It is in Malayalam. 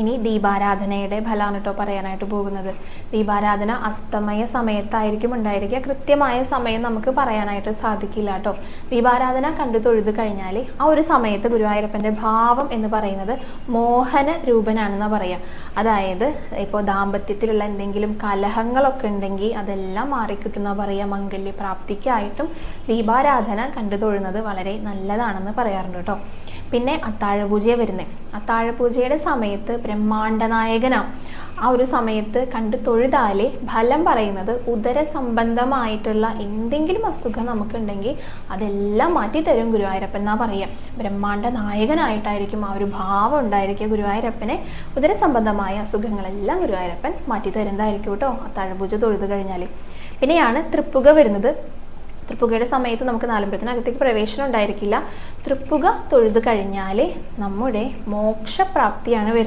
ഇനി ദീപാരാധനയുടെ ഫലമാണ് കേട്ടോ പറയാനായിട്ട് പോകുന്നത്. ദീപാരാധന അസ്തമയ സമയത്തായിരിക്കും ഉണ്ടായിരിക്കുക. കൃത്യമായ സമയം നമുക്ക് പറയാനായിട്ട് സാധിക്കില്ല കേട്ടോ. ദീപാരാധന കണ്ടു തൊഴുത് കഴിഞ്ഞാൽ ആ ഒരു സമയത്ത് ഗുരുവായൂരപ്പൻ്റെ ഭാവം എന്ന് പറയുന്നത് മോഹന രൂപനാണെന്ന് പറയാം. അതായത് ഇപ്പോൾ ദാമ്പത്യത്തിലുള്ള എന്തെങ്കിലും കലഹങ്ങളൊക്കെ ഉണ്ടെങ്കിൽ അതെല്ലാം മാറിക്കിട്ടുന്ന പറയാം. മംഗല്യപ്രാപ്തിക്കായിട്ടും ദീപാരാധന കണ്ടു തൊഴുന്നത് വളരെ നല്ലതാണെന്ന് പറയാറുണ്ട് കേട്ടോ. പിന്നെ അത്താഴപൂജ വരുന്നത്. അത്താഴപൂജയുടെ സമയത്ത് ബ്രഹ്മാണ്ഡ നായകനാവും. ആ ഒരു സമയത്ത് കണ്ടു തൊഴുതാലേ ഫലം പറയുന്നത് ഉദര സംബന്ധമായിട്ടുള്ള എന്തെങ്കിലും അസുഖം നമുക്കുണ്ടെങ്കിൽ അതെല്ലാം മാറ്റിത്തരും ഗുരുവായൂരപ്പൻ എന്നാ പറയാം. ബ്രഹ്മാണ്ഡ നായകനായിട്ടായിരിക്കും ആ ഒരു ഭാവം ഉണ്ടായിരിക്കുക ഗുരുവായൂരപ്പനെ. ഉദര സംബന്ധമായ അസുഖങ്ങളെല്ലാം ഗുരുവായൂരപ്പൻ മാറ്റിത്തരുന്നതായിരിക്കും കേട്ടോ അത്താഴപൂജ തൊഴുത് കഴിഞ്ഞാൽ. പിന്നെയാണ് തൃപ്പുക വരുന്നത്. തൃപ്പുകയുടെ സമയത്ത് നമുക്ക് നാലമ്പലത്തിനകത്തേക്ക് പ്രവേശനം ഉണ്ടായിരിക്കില്ല. തൃപ്പുക തൊഴുത് കഴിഞ്ഞാൽ നമ്മുടെ മോക്ഷപ്രാപ്തിയാണ് വരുന്നത്.